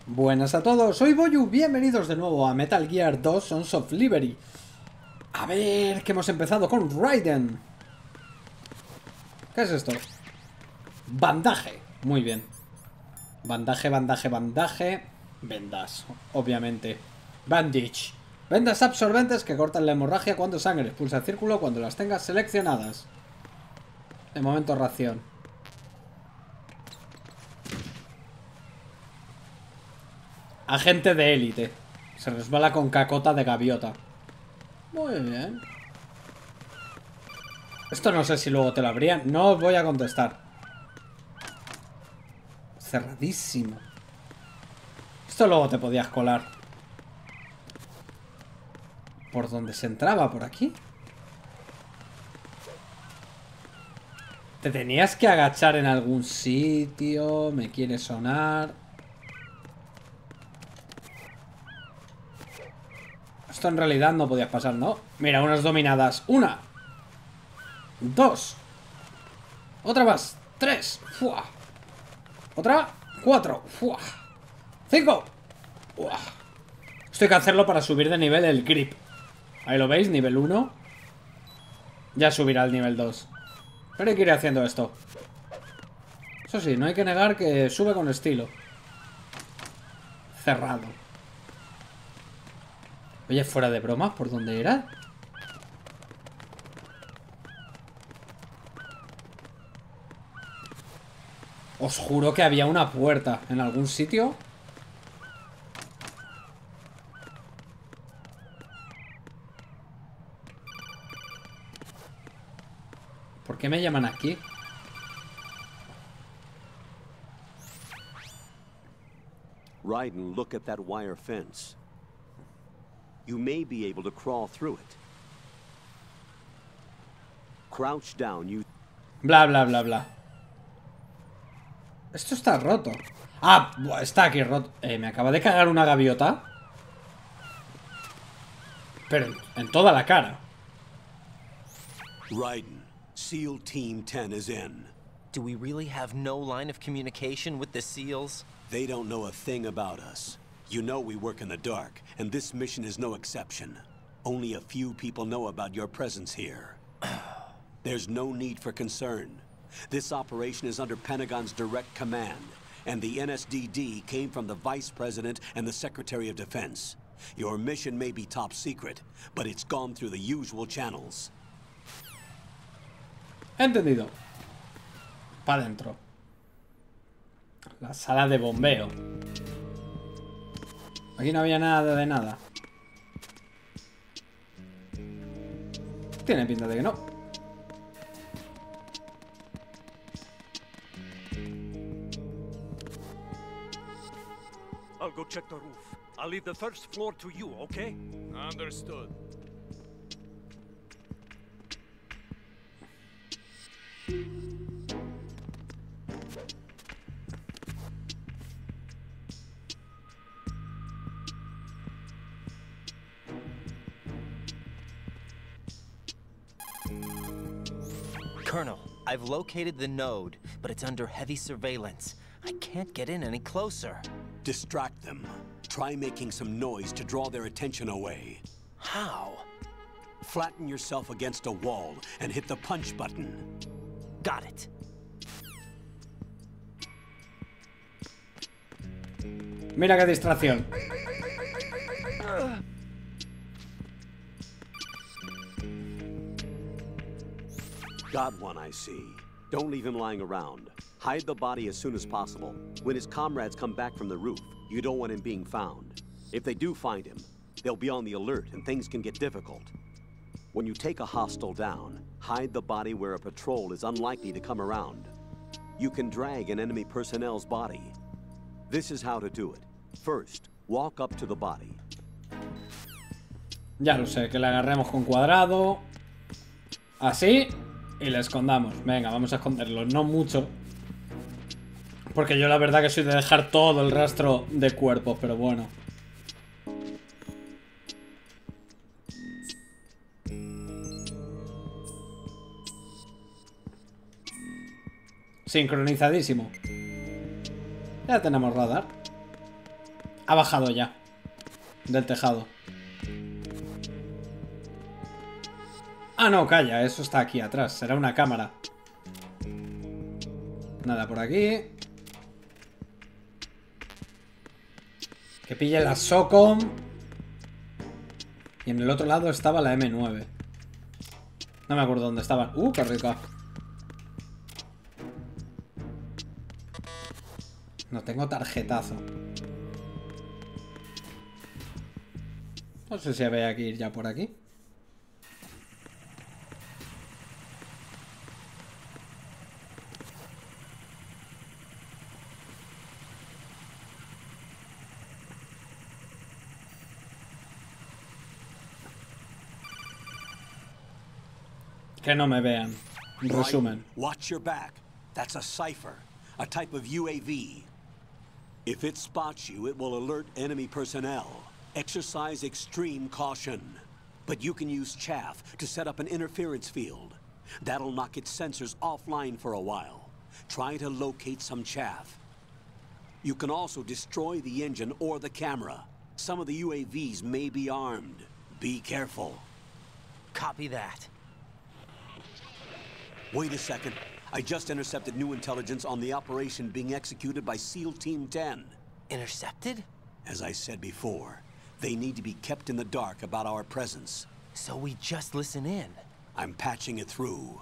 Buenas a todos, soy Boyu, bienvenidos de nuevo a Metal Gear 2 Sons of Liberty. A ver, que hemos empezado con Raiden. ¿Qué es esto? Bandaje, muy bien. Bandaje, bandaje, bandaje. Vendas, obviamente. Bandage. Vendas absorbentes que cortan la hemorragia cuando sangres. Pulsa el círculo cuando las tengas seleccionadas. De momento ración. Agente de élite. Se resbala con cacota de gaviota. Muy bien. Esto no sé si luego te lo abrían. No os voy a contestar. Cerradísimo. Esto luego te podías colar. ¿Por dónde se entraba? ¿Por aquí? Te tenías que agachar en algún sitio. Me quiere sonar. Esto en realidad no podías pasar, ¿no? Mira, unas dominadas. Una. Dos. Otra más. Tres. ¡Fua! Otra. Cuatro. ¡Fua! Cinco. ¡Fua! Esto hay que hacerlo para subir de nivel el grip. Ahí lo veis, nivel 1. Ya subirá al nivel 2. Pero hay que ir haciendo esto. Eso sí, no hay que negar que sube con estilo. Cerrado. Oye, fuera de bromas, ¿por dónde era? Os juro que había una puerta en algún sitio. ¿Por qué me llaman aquí? Raiden, look at that wire fence. You may be able to crawl through it. Crouch down, you... Bla, bla, bla, bla. Esto está roto. Ah, está aquí roto. Me acaba de cagar una gaviota. Pero en toda la cara. Raiden, SEAL Team 10 is in. Do we really have no line of communication with the SEALs? They don't know a thing about us. You know we work in the dark, and this mission is no exception. Only a few people know about your presence here. There's no need for concern. This operation is under Pentagon's direct command, and the NSDD came from the Vice President and the Secretary of Defense. Your mission may be top secret, but it's gone through the usual channels. Entendido. Pa' dentro. La sala de bombeo. Aquí no había nada de nada. Tiene pinta de que no. I'll go check the roof. I'll leave the first floor to you, okay? Understood. Colonel, I've located the node, but it's under heavy surveillance. I can't get in any closer. Distract them. Try making some noise to draw their attention away. How? Flatten yourself against a wall and hit the punch button. Got it. Mira qué distracción. Got one, I see. Don't leave him lying around. Hide the body as soon as possible. When his comrades come back from the roof, you don't want him being found. If they do find him, they'll be on the alert and things can get difficult. When you take a hostile down, hide the body where a patrol is unlikely to come around. You can drag an enemy personnel's body. This is how to do it. First, walk up to the body. Ya lo sé, que le agarremos con cuadrado. Así. Y le escondamos. Venga, vamos a esconderlo. No mucho. Porque yo la verdad que soy de dejar todo el rastro de cuerpos. Pero bueno. Sincronizadísimo. Ya tenemos radar. Ha bajado ya. Del tejado. Ah, no, calla. Eso está aquí atrás. Será una cámara. Nada por aquí. Que pille la SOCOM. Y en el otro lado estaba la M9. No me acuerdo dónde estaban. Qué rica. No tengo tarjetazo. No sé si había que ir ya por aquí. Que no me vean. Resumen. Watch your back. That's a cipher, a type of UAV. If it spots you, it will alert enemy personnel. Exercise extreme caution. But you can use chaff to set up an interference field. That'll knock its sensors offline for a while. Try to locate some chaff. You can also destroy the engine or the camera. Some of the UAVs may be armed. Be careful. Copy that. Wait a second. I just intercepted new intelligence on the operation being executed by SEAL Team 10. Intercepted? As I said before, they need to be kept in the dark about our presence. So we just listen in. I'm patching it through.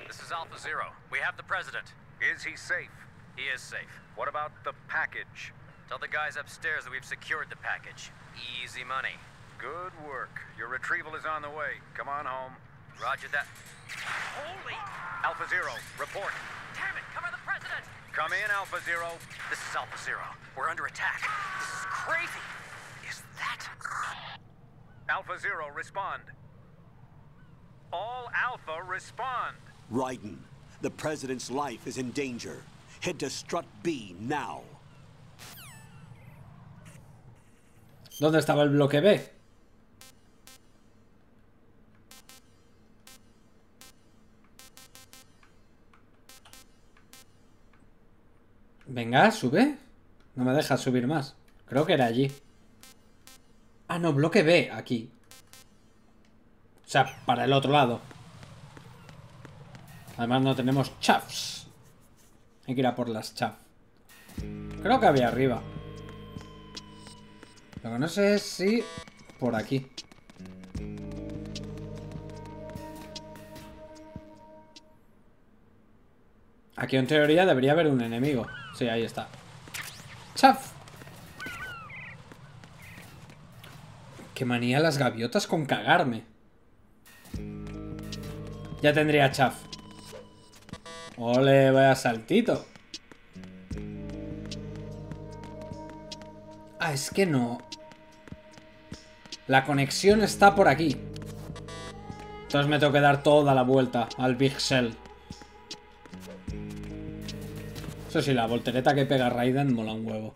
This is Alpha Zero. We have the president. Is he safe? He is safe. What about the package? Tell the guys upstairs that we've secured the package. Easy money. Good work. Your retrieval is on the way. Come on home. Roger that. Holy! Alpha Zero, report. Damn it, cover the president! Come in, Alpha Zero. This is Alpha Zero. We're under attack. This is crazy. Is that... Alpha Zero, respond. All Alpha, respond. Raiden, the president's life is in danger. Head to Strut B now. ¿Dónde estaba el bloque B? Venga, sube. No me deja subir más. Creo que era allí. Ah, no, bloque B, aquí. O sea, para el otro lado. Además no tenemos chaffs. Hay que ir a por las chaff. Creo que había arriba. Lo que no sé es si... por aquí. Aquí en teoría debería haber un enemigo. Sí, ahí está. ¡Chaf! Qué manía las gaviotas con cagarme. Ya tendría chaf. Ole, vaya saltito. Ah, es que no. La conexión está por aquí. Entonces me tengo que dar toda la vuelta al Big Shell. Eso sí, la voltereta que pega Raiden mola un huevo.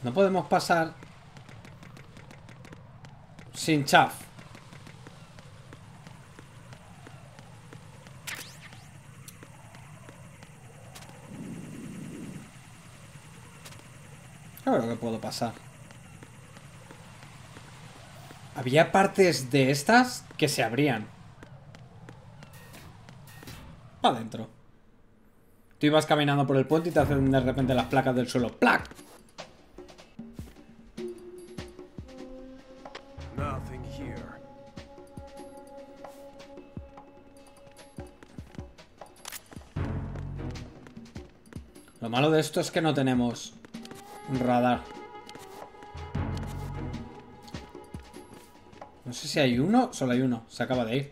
No podemos pasar sin chaff. Creo que puedo pasar. Había partes de estas que se abrían. Para adentro. Tú ibas caminando por el puente y te hacen de repente las placas del suelo. ¡Plac! Nothing here. Lo malo de esto es que no tenemos radar. No sé si hay uno. Solo hay uno. Se acaba de ir.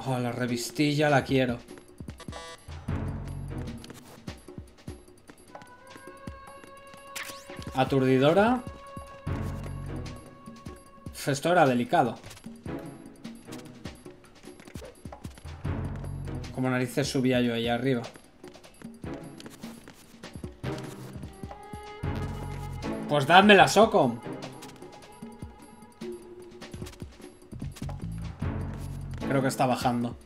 Oh, la revistilla la quiero. Aturdidora. Esto era delicado. Como narices subía yo allá arriba. Pues dadme la Socom. Creo que está bajando.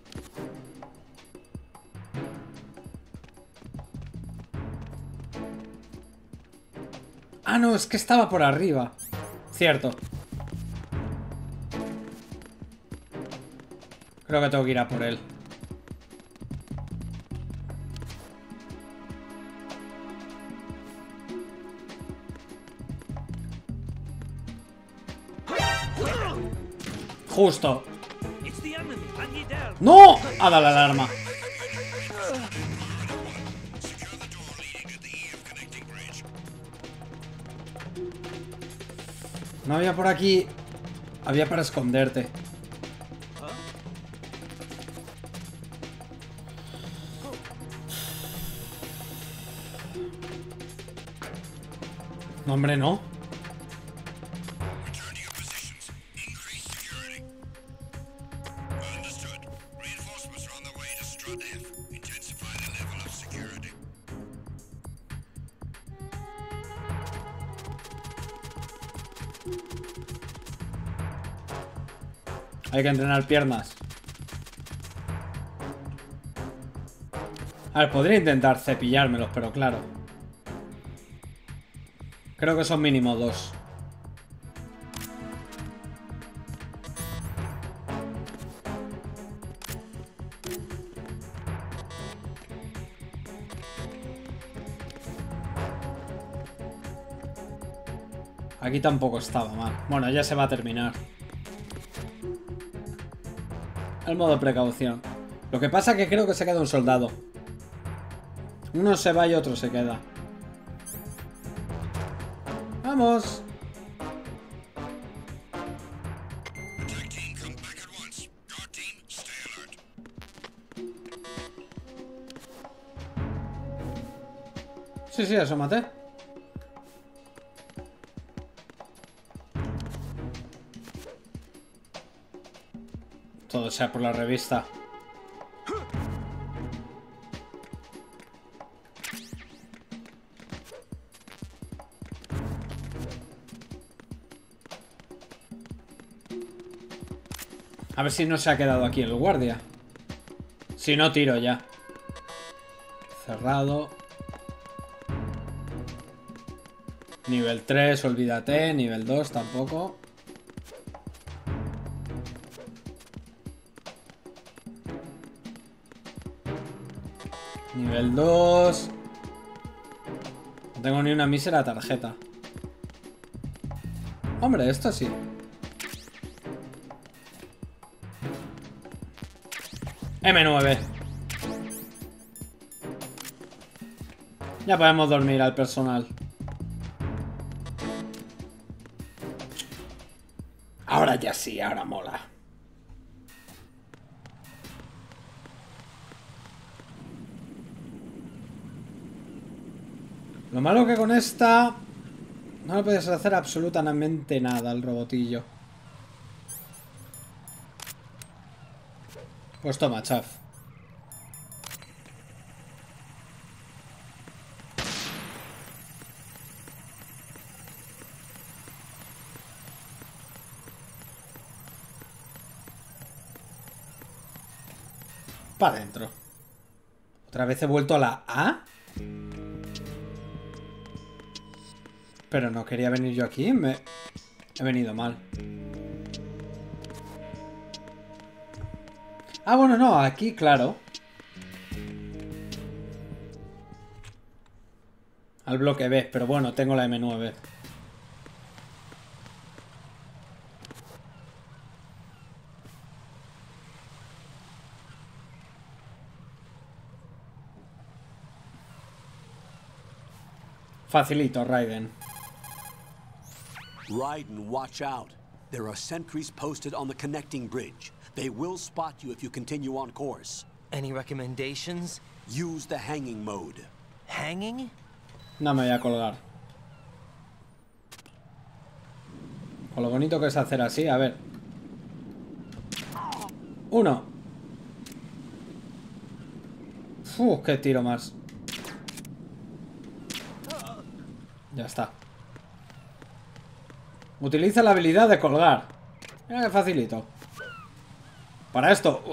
Ah, no, es que estaba por arriba. Cierto. Creo que tengo que ir a por él. Justo. ¡No! Ha dado la alarma. No había por aquí. Había para esconderte. No, hombre, no. Hay que entrenar piernas. A ver, podría intentar cepillármelos, pero claro. Creo que son mínimo 2. Aquí tampoco estaba mal. Bueno, ya se va a terminar. El modo precaución. Lo que pasa es que creo que se queda un soldado. Uno se va y otro se queda. ¡Vamos! Sí, sí, eso maté. Todo sea por la revista. A ver si no se ha quedado aquí el guardia. Si no, tiro ya. Cerrado. Nivel 3, olvídate. Nivel 2 tampoco. Nivel 2. No tengo ni una mísera tarjeta. Hombre, esto sí. M9. Ya podemos dormir al personal. Ahora ya sí, ahora mola. Lo malo que con esta no le puedes hacer absolutamente nada al robotillo. Pues toma, chaf. Para adentro. Otra vez he vuelto a la A. Pero no quería venir yo aquí. He venido mal. Ah, bueno, no. Aquí, claro. Al bloque B. Pero bueno, tengo la M9. Facilito, Raiden. Raiden, watch out. There are sentries posted on the connecting bridge. They will spot you if you continue on course. Any recommendations? Use the hanging mode. Hanging? No me voy a colgar. Con lo bonito que es hacer así, a ver. 1. Qué tiro más. Ya está. Utiliza la habilidad de colgar. Mira que facilito. Para esto.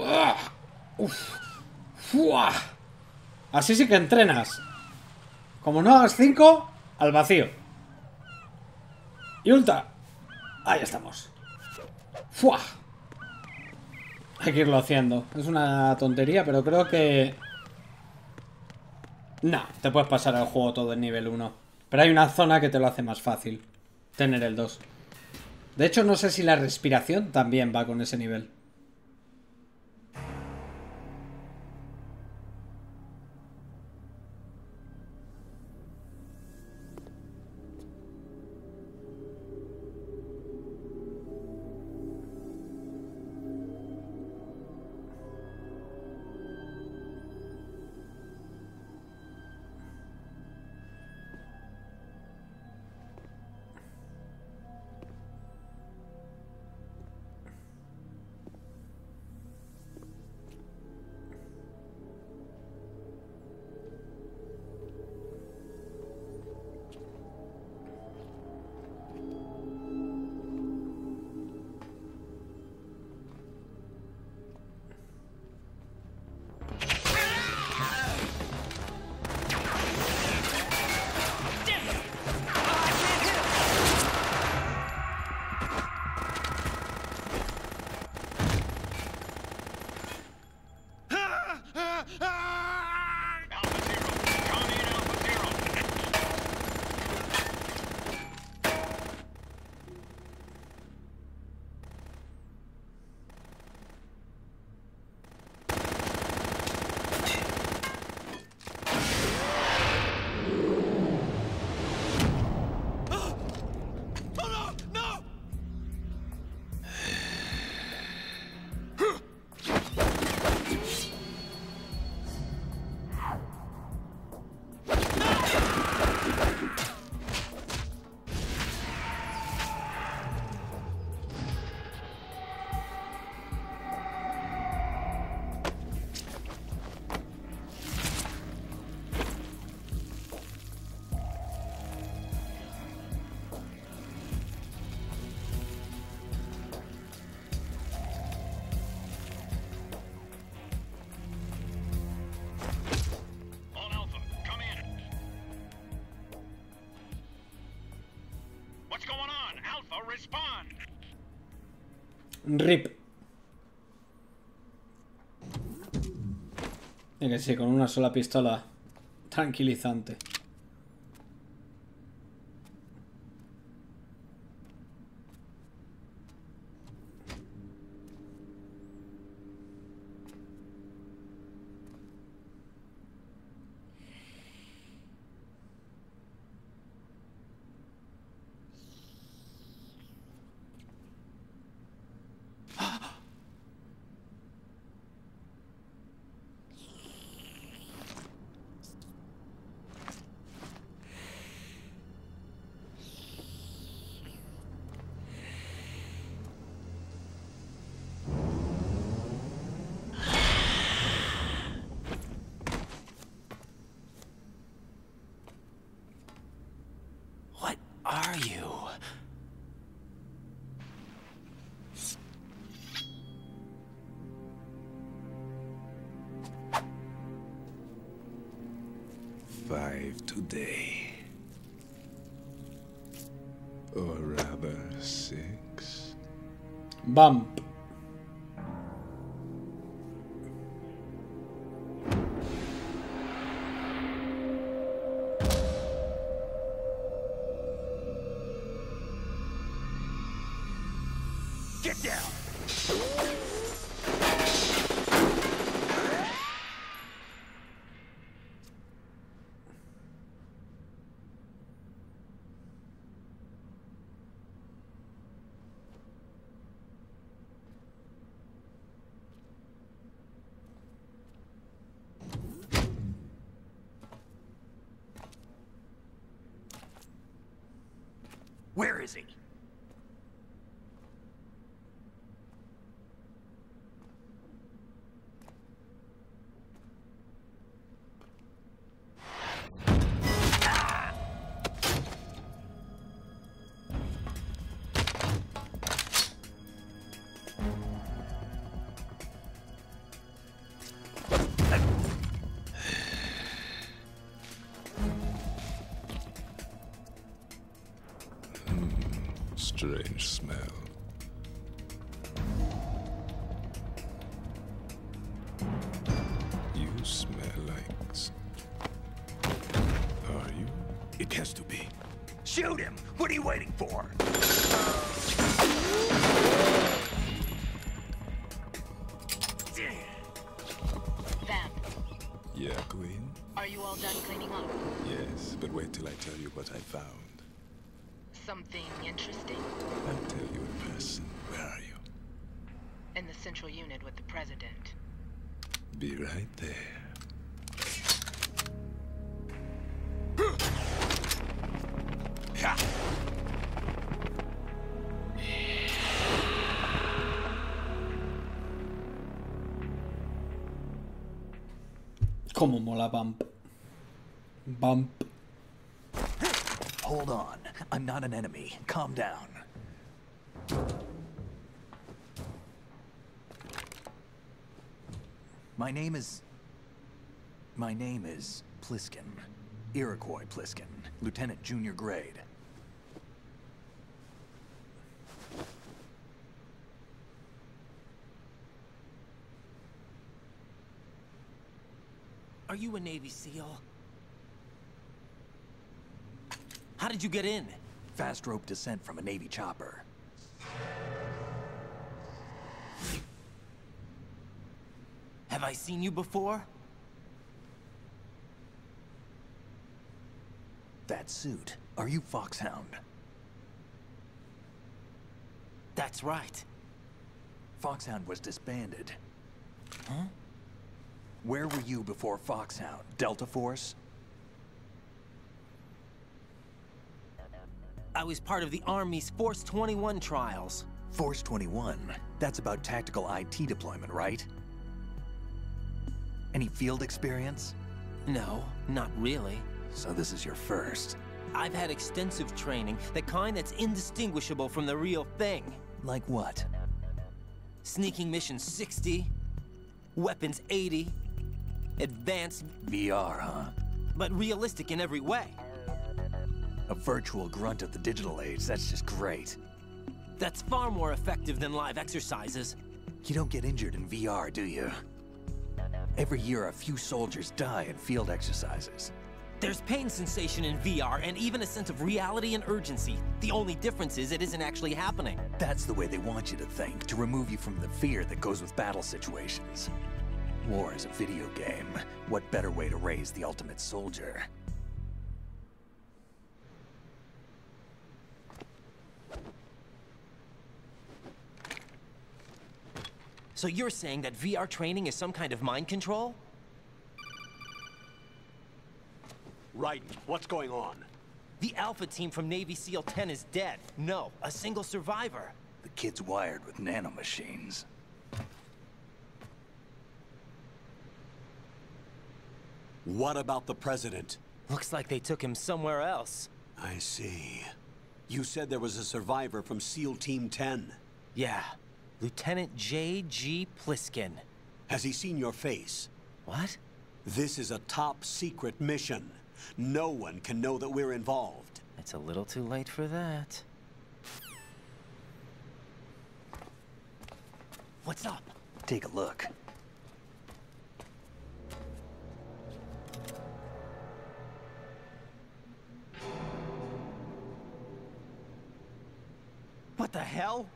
Así sí que entrenas. Como no hagas 5, al vacío. Y ulta. Ahí estamos. ¡Fua! Hay que irlo haciendo. Es una tontería, pero creo que... No, te puedes pasar el juego todo en nivel 1. Pero hay una zona que te lo hace más fácil tener el 2. De hecho, no sé si la respiración también va con ese nivel. RIP. Y que sí, con una sola pistola tranquilizante. What are you? Five today. Or rather, 6. Vamp. Get down! Where is he? strange smell. You smell like... Are you? It has to be. Shoot him! What are you waiting for? Vamp, Yeah, Queen? are you all done cleaning up? Yes, but wait till I tell you what I found. Something interesting? I'll tell you in person. Where are you? In the central unit with the president. Be right there. Como mola Vamp. Vamp. Hold on. I'm not an enemy. Calm down. My name is Pliskin. Iroquois Pliskin. Lieutenant Junior Grade. Are you a Navy SEAL? How did you get in? Fast rope descent from a Navy chopper. Have I seen you before? That suit. Are you Foxhound? That's right. Foxhound was disbanded. Huh? Where were you before Foxhound? Delta Force? I was part of the Army's Force 21 trials. Force 21? That's about tactical IT deployment, right? Any field experience? No, not really. So this is your first. I've had extensive training, the kind that's indistinguishable from the real thing. Like what? Sneaking mission 60, weapons 80, advanced, VR, huh? but realistic in every way. A virtual grunt of the digital age, that's just great. That's far more effective than live exercises. You don't get injured in VR, do you? Every year, a few soldiers die in field exercises. There's pain sensation in VR and even a sense of reality and urgency. The only difference is it isn't actually happening. That's the way they want you to think, to remove you from the fear that goes with battle situations. War is a video game. What better way to raise the ultimate soldier? So you're saying that VR training is some kind of mind control? Right. What's going on? The Alpha team from Navy SEAL 10 is dead. No, a single survivor. The kid's wired with nanomachines. What about the president? Looks like they took him somewhere else. I see. You said there was a survivor from SEAL Team 10. Yeah, Lieutenant J.G. Pliskin. Has he seen your face? What? This is a top secret mission. No one can know that we're involved. It's a little too late for that. What's up? Take a look. What the hell?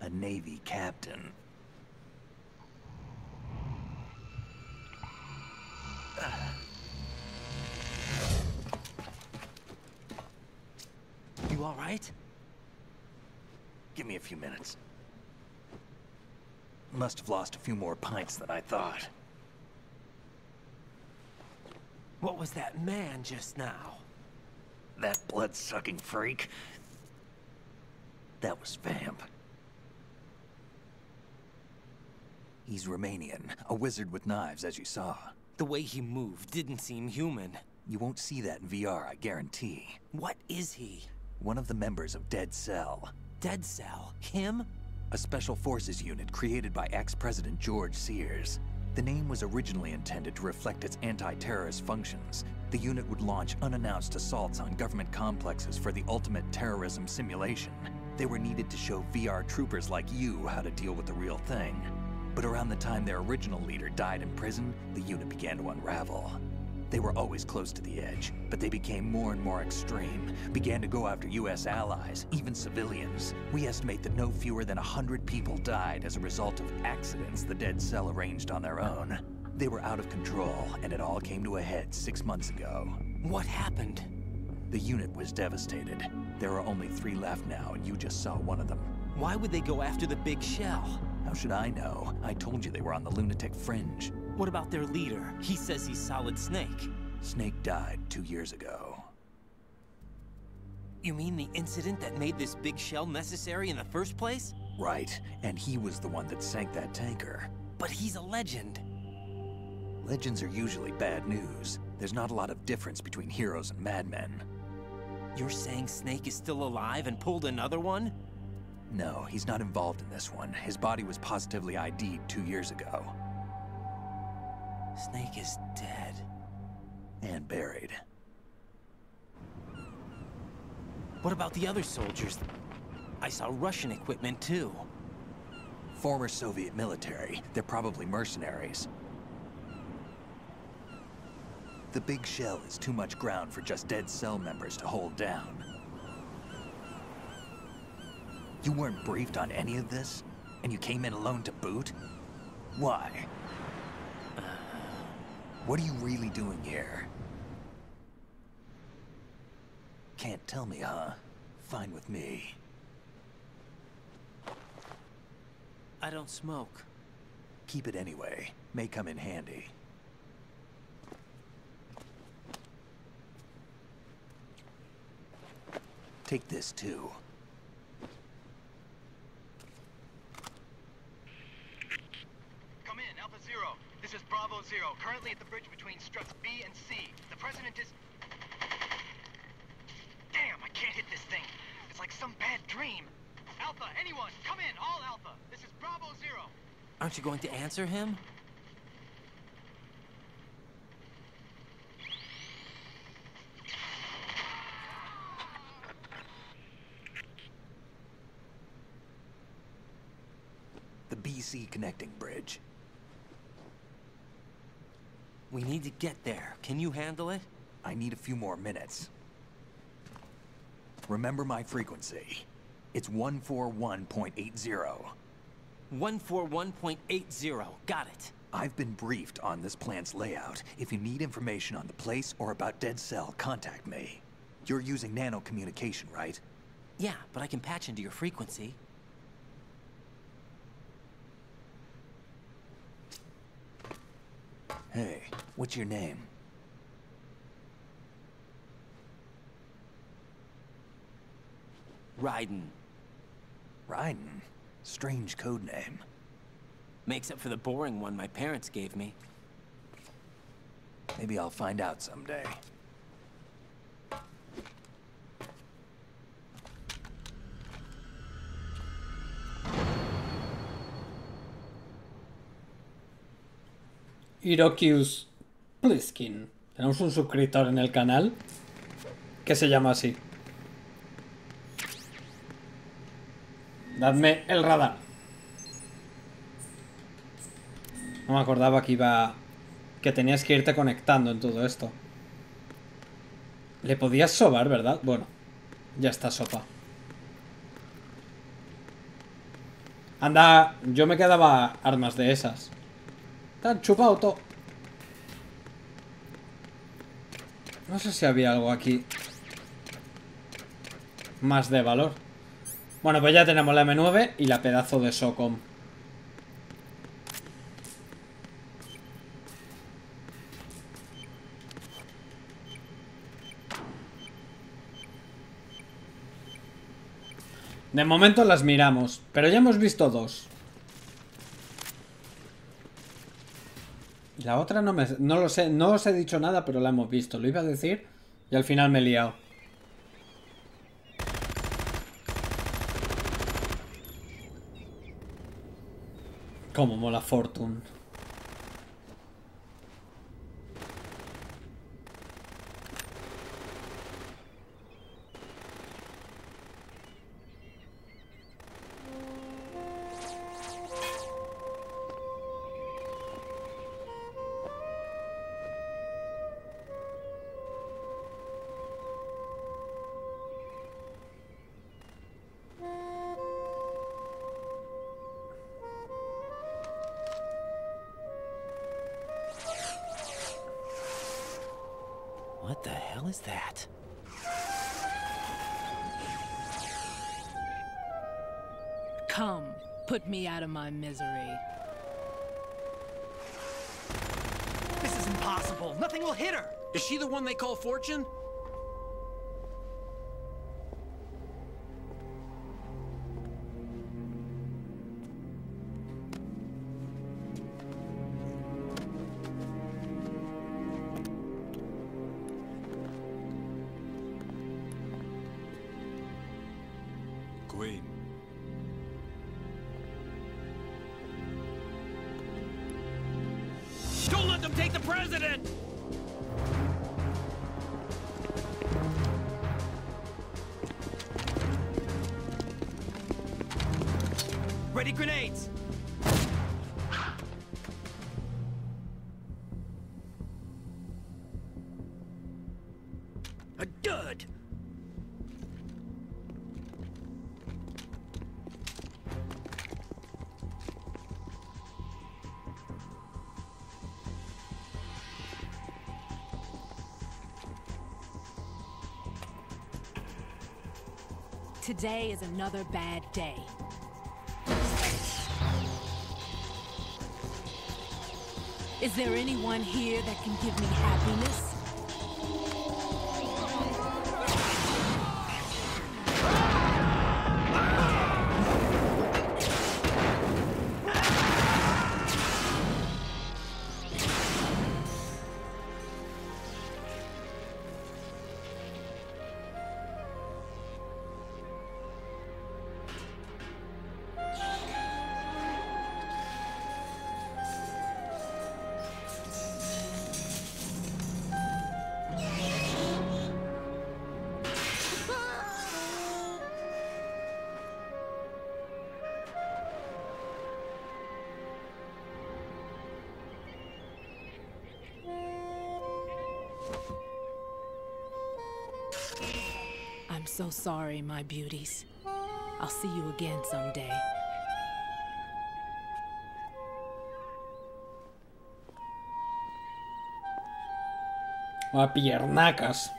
A Navy captain. You all right? Give me a few minutes. Must have lost a few more pints than I thought. What was that man just now? That blood-sucking freak? That was Vamp. He's Romanian, a wizard with knives, as you saw. The way he moved didn't seem human. You won't see that in VR, I guarantee. What is he? One of the members of Dead Cell. Dead Cell? Him? A special forces unit created by ex-President George Sears. The name was originally intended to reflect its anti-terrorist functions. The unit would launch unannounced assaults on government complexes for the ultimate terrorism simulation. They were needed to show VR troopers like you how to deal with the real thing. But around the time their original leader died in prison, the unit began to unravel. They were always close to the edge, but they became more and more extreme, began to go after US allies, even civilians. We estimate that no fewer than 100 people died as a result of accidents the Dead Cell arranged on their own. They were out of control, and it all came to a head 6 months ago. What happened? The unit was devastated. There are only 3 left now, and you just saw one of them. Why would they go after the big shell? How should I know? I told you they were on the lunatic fringe. What about their leader? He says he's Solid Snake. Snake died 2 years ago. You mean the incident that made this big shell necessary in the first place? Right, and he was the one that sank that tanker. But he's a legend. Legends are usually bad news. There's not a lot of difference between heroes and madmen. You're saying Snake is still alive and pulled another one? No, he's not involved in this one. His body was positively ID'd 2 years ago. Snake is dead. And buried. What about the other soldiers? I saw Russian equipment too. Former Soviet military. They're probably mercenaries. The big shell is too much ground for just Dead Cell members to hold down. You weren't briefed on any of this? And you came in alone to boot? Why? What are you really doing here? Can't tell me, huh? Fine with me. I don't smoke. Keep it anyway. May come in handy. Take this too. Come in, Alpha Zero. This is Bravo Zero, currently at the bridge between struts B and C. The president is... Damn, I can't hit this thing. It's like some bad dream. Alpha, anyone, come in, all Alpha. This is Bravo Zero. Aren't you going to answer him? The BC connecting bridge. We need to get there. Can you handle it? I need a few more minutes. Remember my frequency. It's 141.80. 141.80. Got it. I've been briefed on this plant's layout. If you need information on the place or about Dead Cell, contact me. You're using nano communication, right? Yeah, but I can patch into your frequency. Hey, what's your name? Raiden. Raiden? Strange code name. Makes up for the boring one my parents gave me. Maybe I'll find out someday. Iroquois Pliskin. Tenemos un suscriptor en el canal que se llama así. Dadme el radar. No me acordaba que que tenías que irte conectando en todo esto. Le podías sobar, ¿verdad? Bueno, ya está sopa. Anda, yo me quedaba armas de esas. Tan chupado todo. No sé si había algo aquí más de valor. Bueno, pues ya tenemos la M9 y la pedazo de SOCOM. De momento las miramos, pero ya hemos visto 2. La otra no lo sé, no os he dicho nada, pero la hemos visto. Lo iba a decir y al final me he liado. Cómo mola Fortune. was that? Come, put me out of my misery. This is impossible. Nothing will hit her. Is she the one they call Fortune? Queen. Don't let them take the president! Ready grenades! A dud! Today is another bad day. Is there anyone here that can give me happiness? I'm so sorry, my beauties. I'll see you again someday. A piernacas.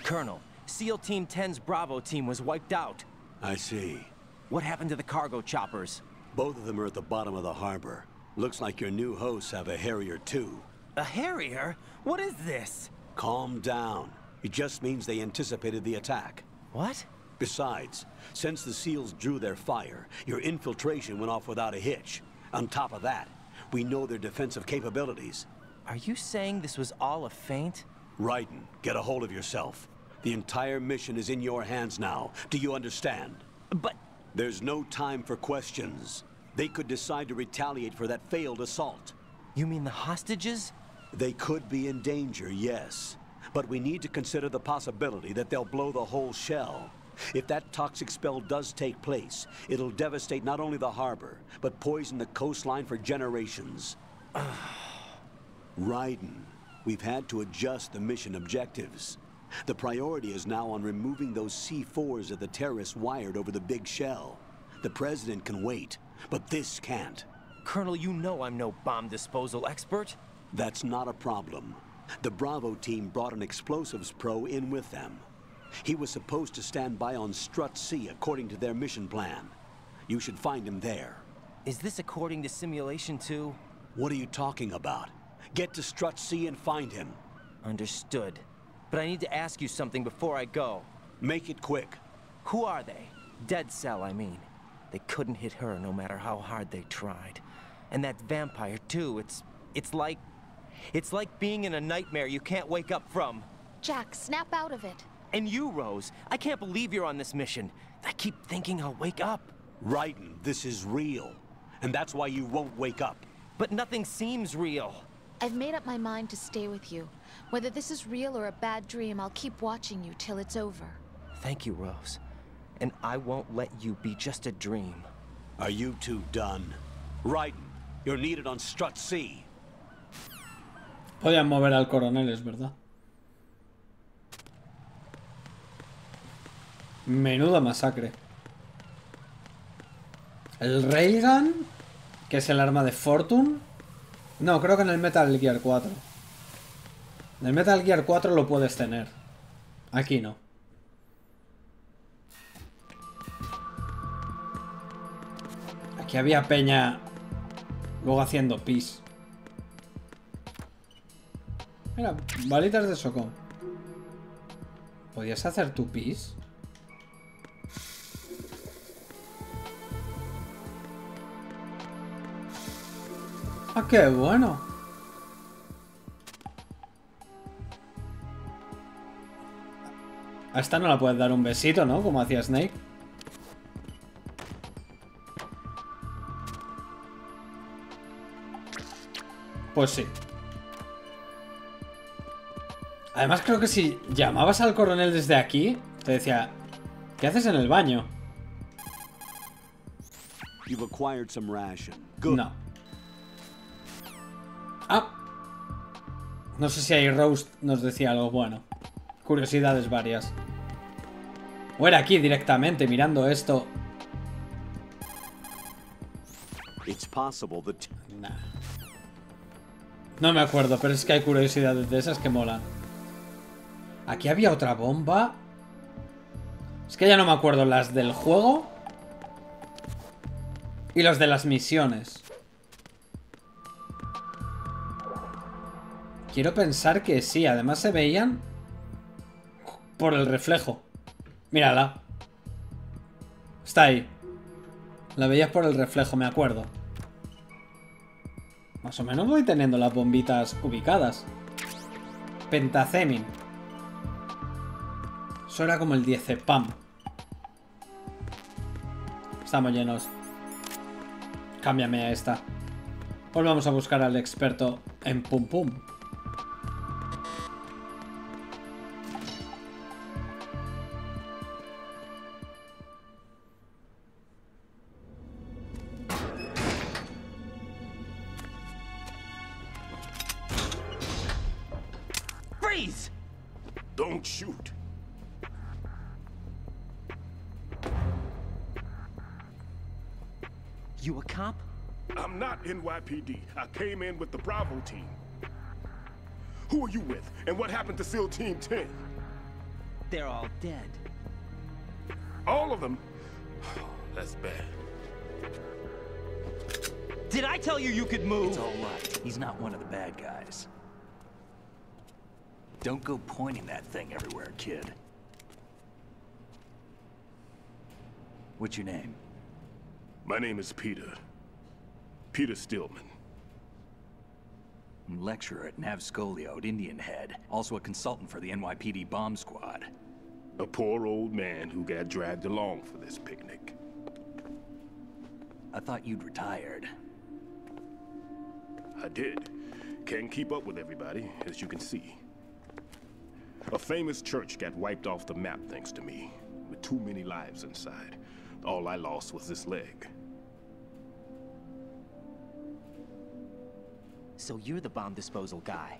Colonel, SEAL Team 10's Bravo team was wiped out. I see. What happened to the cargo choppers? Both of them are at the bottom of the harbor. Looks like your new hosts have a Harrier too. A Harrier? What is this? Calm down. It just means they anticipated the attack. What? Besides, since the SEALs drew their fire, your infiltration went off without a hitch. On top of that, we know their defensive capabilities. Are you saying this was all a feint? Raiden, get a hold of yourself. The entire mission is in your hands now. Do you understand? But... There's no time for questions. They could decide to retaliate for that failed assault. You mean the hostages? They could be in danger, yes. But we need to consider the possibility that they'll blow the whole shell. If that toxic spell does take place, it'll devastate not only the harbor, but poison the coastline for generations. Raiden, we've had to adjust the mission objectives. The priority is now on removing those C4s that the terrorists wired over the big shell. The president can wait, but this can't. Colonel, you know I'm no bomb disposal expert. That's not a problem. The Bravo team brought an explosives pro in with them. He was supposed to stand by on Strut C according to their mission plan. You should find him there. Is this according to Simulation 2? What are you talking about? Get to Strut C and find him. Understood. But I need to ask you something before I go. Make it quick. Who are they? Dead Cell, I mean. They couldn't hit her no matter how hard they tried. And that vampire, too, it's like being in a nightmare you can't wake up from. Jack, snap out of it. And you, Rose, I can't believe you're on this mission. I keep thinking I'll wake up. Raiden, this is real. And that's why you won't wake up. But nothing seems real. I've made up my mind to stay with you. Whether this is real or a bad dream, I'll keep watching you till it's over. Thank you, Rose. And I won't let you be just a dream. Are you two done? Raiden, you're needed on Strut C. Podían mover al coronel, es verdad. Menuda masacre. El Railgun, que es el arma de Fortune. No, creo que en el Metal Gear 4. En el Metal Gear 4 lo puedes tener. Aquí no. Aquí había peña luego haciendo pis. Mira, balitas de socón. ¿Podías hacer tu pis? ¡Ah, qué bueno! A esta no la puedes dar un besito, ¿no? Como hacía Snake. Pues sí. Además creo que si llamabas al coronel desde aquí, te decía, ¿qué haces en el baño? No. Ah. No sé si ahí Rose nos decía algo bueno. Curiosidades varias. O era aquí directamente, mirando esto. Nah. No me acuerdo, pero es que hay curiosidades de esas que molan. Aquí había otra bomba. Es que ya no me acuerdo las del juego y las de las misiones. Quiero pensar que sí, además se veían por el reflejo. Mírala. Está ahí. La veías por el reflejo, me acuerdo. Más o menos voy teniendo las bombitas ubicadas. Pentacemin. Eso era como el 10 pam. Estamos llenos. Cámbiame a esta. Pues vamos a buscar al experto en pum pum. Freeze! Don't shoot. You a cop? I'm not NYPD. I came in with the Bravo team. Who are you with? And what happened to SEAL Team 10? They're all dead. All of them? That's bad. Did I tell you you could move? It's all right. He's not one of the bad guys. Don't go pointing that thing everywhere, kid. What's your name? My name is Peter. Peter Stillman. I'm lecturer at Navscolio at Indian Head. Also a consultant for the NYPD bomb squad. A poor old man who got dragged along for this picnic. I thought you'd retired. I did. Can't keep up with everybody, as you can see. A famous church got wiped off the map thanks to me, with too many lives inside. All I lost was this leg. So you're the bomb disposal guy.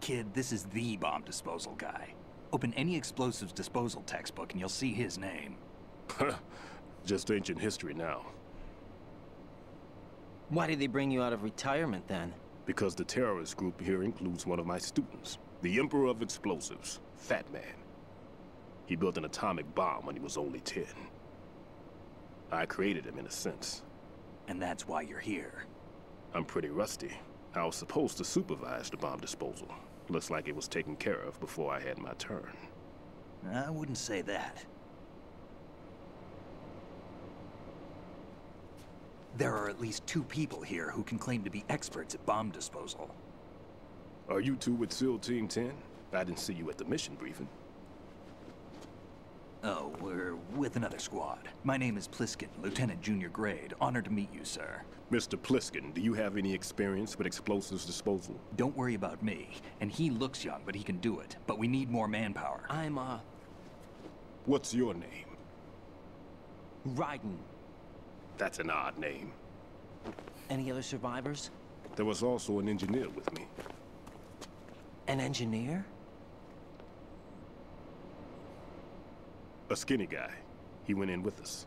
Kid, this is the bomb disposal guy. Open any explosives disposal textbook and you'll see his name. Just ancient history now. Why did they bring you out of retirement then? Because the terrorist group here includes one of my students, the Emperor of Explosives, Fat Man. He built an atomic bomb when he was only 10. I created him in a sense. And that's why you're here. I'm pretty rusty. I was supposed to supervise the bomb disposal. Looks like it was taken care of before I had my turn. I wouldn't say that. There are at least 2 people here who can claim to be experts at bomb disposal. Are you two with SEAL Team 10? I didn't see you at the mission briefing. Oh, we're with another squad. My name is Pliskin, Lieutenant Junior Grade. Honored to meet you, sir. Mr. Pliskin, do you have any experience with explosives disposal? Don't worry about me. And he looks young, but he can do it. But we need more manpower. I'm, What's your name? Raiden. That's an odd name. Any other survivors? There was also an engineer with me. An engineer? A skinny guy. He went in with us.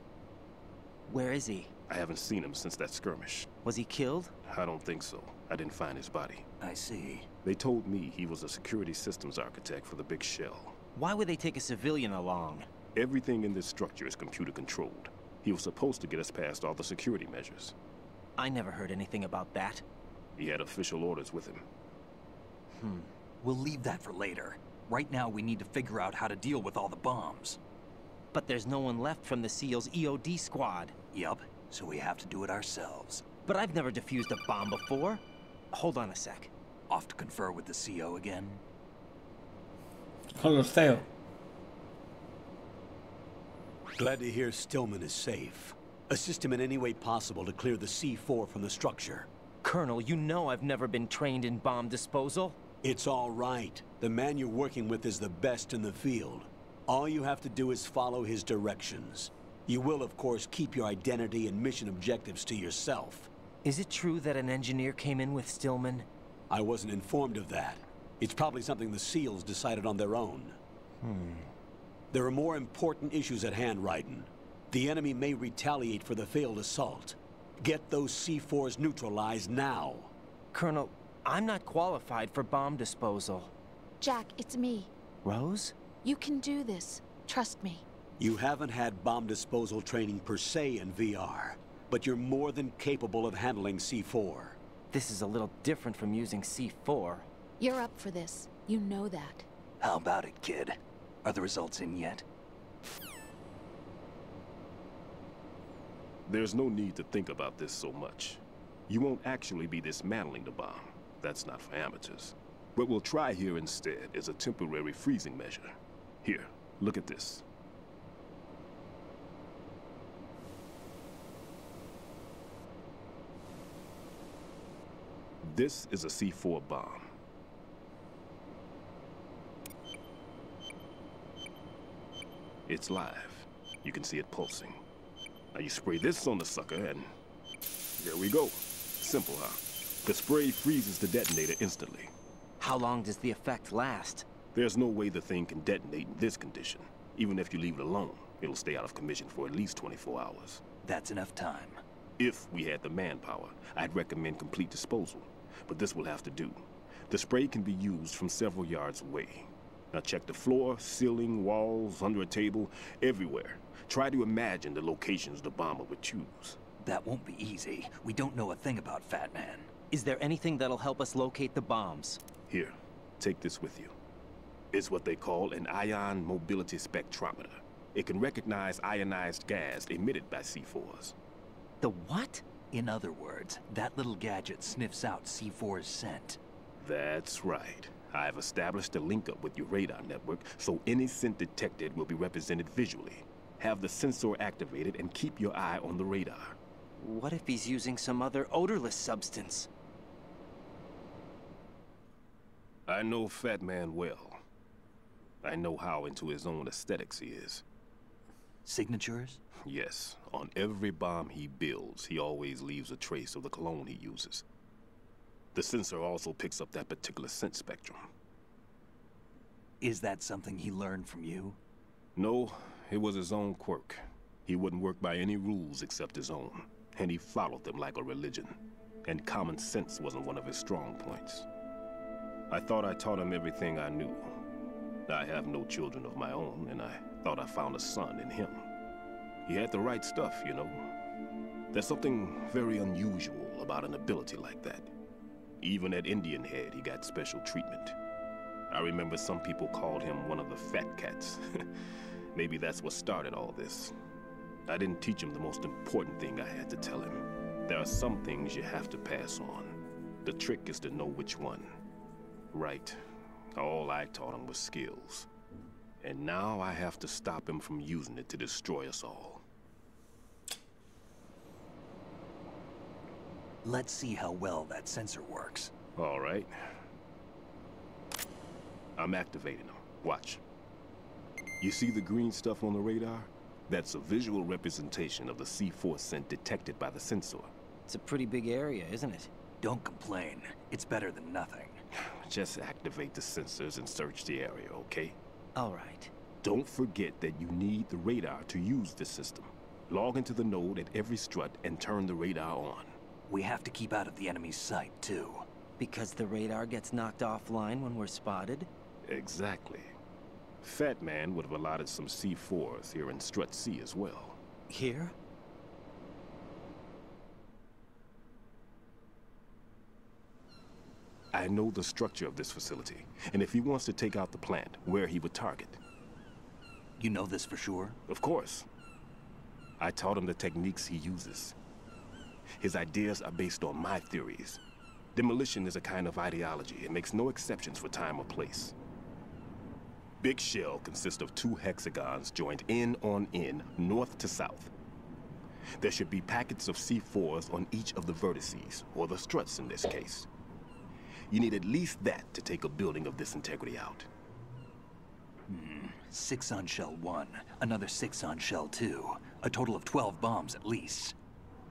Where is he? I haven't seen him since that skirmish. Was he killed? I don't think so. I didn't find his body. I see. They told me he was a security systems architect for the big shell. Why would they take a civilian along? Everything in this structure is computer controlled. He was supposed to get us past all the security measures. I never heard anything about that. He had official orders with him. We'll leave that for later. Right now, we need to figure out how to deal with all the bombs. But there's no one left from the SEAL's EOD squad. Yup, so we have to do it ourselves. But I've never defused a bomb before. Hold on a sec. Off to confer with the CO again? Con los CEO. Glad to hear Stillman is safe. Assist him in any way possible to clear the C4 from the structure. Colonel, you know I've never been trained in bomb disposal. It's all right. The man you're working with is the best in the field. All you have to do is follow his directions. You will, of course, keep your identity and mission objectives to yourself. Is it true that an engineer came in with Stillman? I wasn't informed of that. It's probably something the SEALs decided on their own. There are more important issues at hand, Raiden. The enemy may retaliate for the failed assault. Get those C4s neutralized now. Colonel, I'm not qualified for bomb disposal. Jack, it's me. Rose? You can do this. Trust me. You haven't had bomb disposal training per se in VR, but you're more than capable of handling C4. This is a little different from using C4. You're up for this. You know that. How about it, kid? Are the results in yet? There's no need to think about this so much. You won't actually be dismantling the bomb. That's not for amateurs. What we'll try here instead is a temporary freezing measure. Here, look at this. This is a C4 bomb. It's live. You can see it pulsing. Now you spray this on the sucker and there we go. Simple, huh? The spray freezes the detonator instantly. How long does the effect last? There's no way the thing can detonate in this condition. Even if you leave it alone, it'll stay out of commission for at least 24 hours. That's enough time. If we had the manpower, I'd recommend complete disposal. But this will have to do. The spray can be used from several yards away. Now check the floor, ceiling, walls, under a table, everywhere. Try to imagine the locations the bomber would choose. That won't be easy. We don't know a thing about Fat Man. Is there anything that'll help us locate the bombs? Here, take this with you. It's what they call an ion mobility spectrometer. It can recognize ionized gas emitted by C4s. The what? In other words, that little gadget sniffs out C4's scent. That's right. I've established a link up with your radar network, so any scent detected will be represented visually. Have the sensor activated and keep your eye on the radar. What if he's using some other odorless substance? I know Fat Man well. I know how into his own aesthetics he is. Signatures? Yes. On every bomb he builds, he always leaves a trace of the cologne he uses. The sensor also picks up that particular scent spectrum. Is that something he learned from you? No, it was his own quirk. He wouldn't work by any rules except his own, and he followed them like a religion. And common sense wasn't one of his strong points. I thought I taught him everything I knew. I have no children of my own, and I thought I found a son in him. He had the right stuff, you know. There's something very unusual about an ability like that. Even at Indian Head, he got special treatment. I remember some people called him one of the fat cats. Maybe that's what started all this. I didn't teach him the most important thing I had to tell him. There are some things you have to pass on. The trick is to know which one. Right. All I taught him was skills. And now I have to stop him from using it to destroy us all. Let's see how well that sensor works. All right. I'm activating them. Watch. You see the green stuff on the radar? That's a visual representation of the C4 scent detected by the sensor. It's a pretty big area, isn't it? Don't complain. It's better than nothing. Just activate the sensors and search the area, okay? All right. Don't forget that you need the radar to use this system. Log into the node at every strut and turn the radar on. We have to keep out of the enemy's sight, too. Because the radar gets knocked offline when we're spotted? Exactly. Fat Man would have allotted some C4s here in Strut C as well. Here? I know the structure of this facility, and if he wants to take out the plant, where he would target. You know this for sure? Of course. I taught him the techniques he uses. His ideas are based on my theories. Demolition is a kind of ideology. It makes no exceptions for time or place. Big shell consists of 2 hexagons joined end on end, north to south. There should be packets of C4s on each of the vertices, or the struts in this case. You need at least that to take a building of this integrity out. 6 on shell 1, another 6 on shell 2. A total of 12 bombs at least.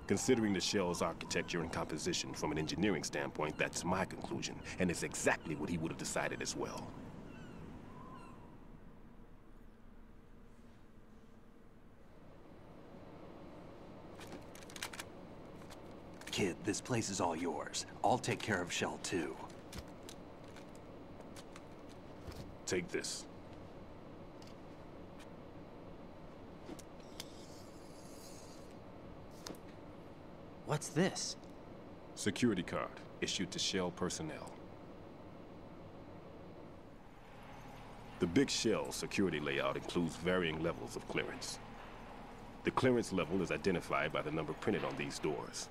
Considering the shell's architecture and composition from an engineering standpoint, that's my conclusion, and it's exactly what he would have decided as well. Kid, this place is all yours. I'll take care of shell 2. Take this. What's this? Security card, issued to Shell personnel. The Big Shell security layout includes varying levels of clearance. The clearance level is identified by the number printed on these doors.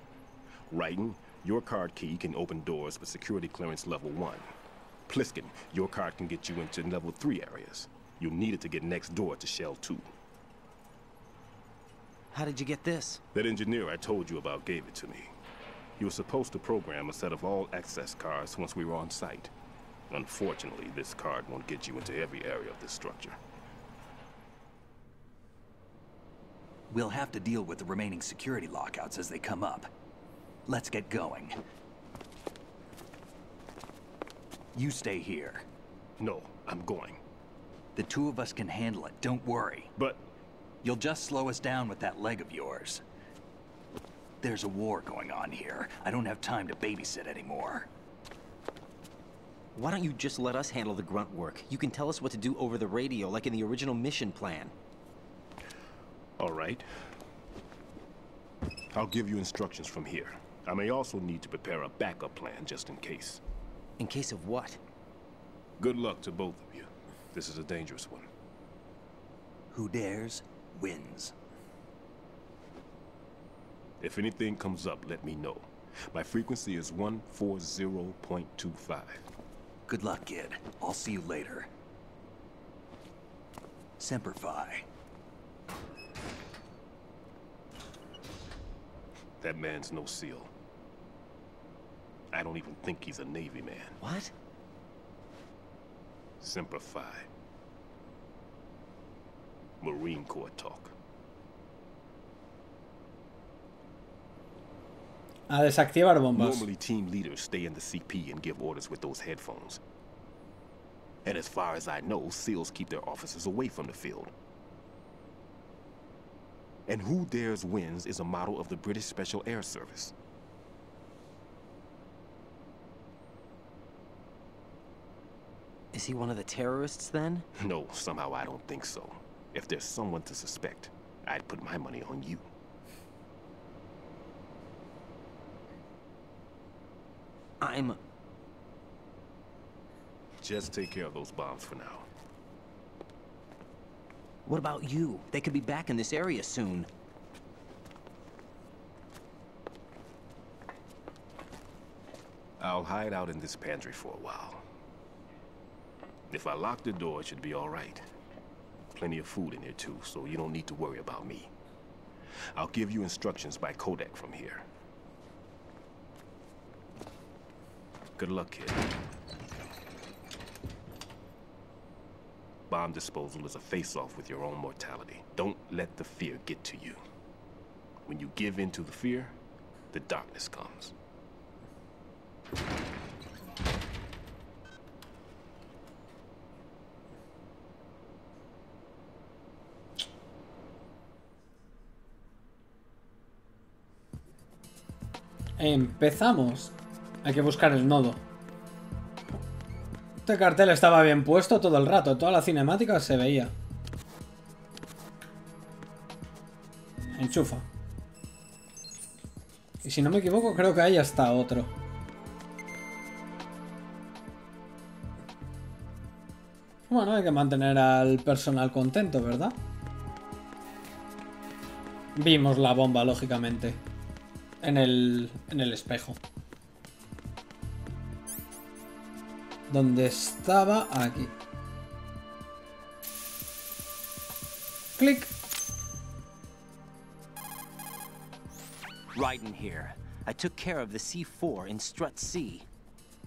Writing, your card key can open doors with security clearance level 1. Pliskin, your card can get you into level 3 areas. You'll need it to get next door to Shell 2. How did you get this? That engineer I told you about gave it to me. He was supposed to program a set of all access cards once we were on site. Unfortunately, this card won't get you into every area of this structure. We'll have to deal with the remaining security lockouts as they come up. Let's get going. You stay here. No, I'm going. The 2 of us can handle it, don't worry. But... You'll just slow us down with that leg of yours. There's a war going on here. I don't have time to babysit anymore. Why don't you just let us handle the grunt work? You can tell us what to do over the radio, like in the original mission plan. All right. I'll give you instructions from here. I may also need to prepare a backup plan just in case. In case of what? Good luck to both of you. This is a dangerous one. Who dares, wins. If anything comes up, let me know. My frequency is 140.25. Good luck, kid. I'll see you later. Semper Fi. That man's no SEAL. I don't even think he's a Navy man. What? Semper Fi. Marine Corps talk. A desactivar bombas. Normally, team leaders stay in the CP and give orders with those headphones. And as far as I know, SEALs keep their officers away from the field. And who dares wins is a motto of the British Special Air Service. Is he one of the terrorists, then? No, somehow I don't think so. If there's someone to suspect, I'd put my money on you. Just take care of those bombs for now. What about you? They could be back in this area soon. I'll hide out in this pantry for a while. If I lock the door, it should be all right. Plenty of food in here too, so you don't need to worry about me. I'll give you instructions by codec from here. Good luck, kid. Bomb disposal is a face-off with your own mortality. Don't let the fear get to you. When you give in to the fear, the darkness comes. Empezamos. Hay que buscar el nodo. Este cartel estaba bien puesto todo el rato. Toda la cinemática se veía. Enchufa. Y si no me equivoco, creo que ahí está otro. Bueno, hay que mantener al personal contento, ¿verdad? Vimos la bomba, lógicamente. En el espejo. ¿Dónde estaba? Aquí. Clic. Right in here. I took care of the C4 in strut C.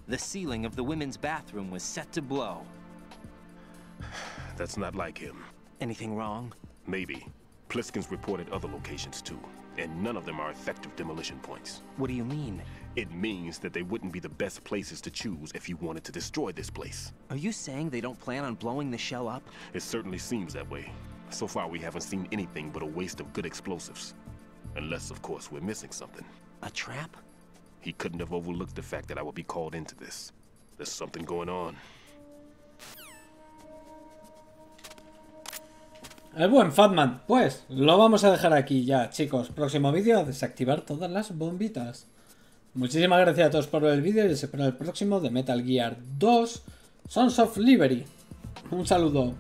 The ceiling of the women's bathroom was set to blow. That's not like him. Anything wrong? Maybe. Pliskins reported other locations too, and none of them are effective demolition points. What do you mean? It means that they wouldn't be the best places to choose if you wanted to destroy this place. Are you saying they don't plan on blowing the shell up? It certainly seems that way. So far we haven't seen anything but a waste of good explosives. Unless, of course, we're missing something. A trap? He couldn't have overlooked the fact that I would be called into this. There's something going on. El buen Fatman. Pues lo vamos a dejar aquí ya, chicos. Próximo vídeo, desactivar todas las bombitas. Muchísimas gracias a todos por ver el vídeo y les espero en el próximo de Metal Gear 2 Sons of Liberty. Un saludo.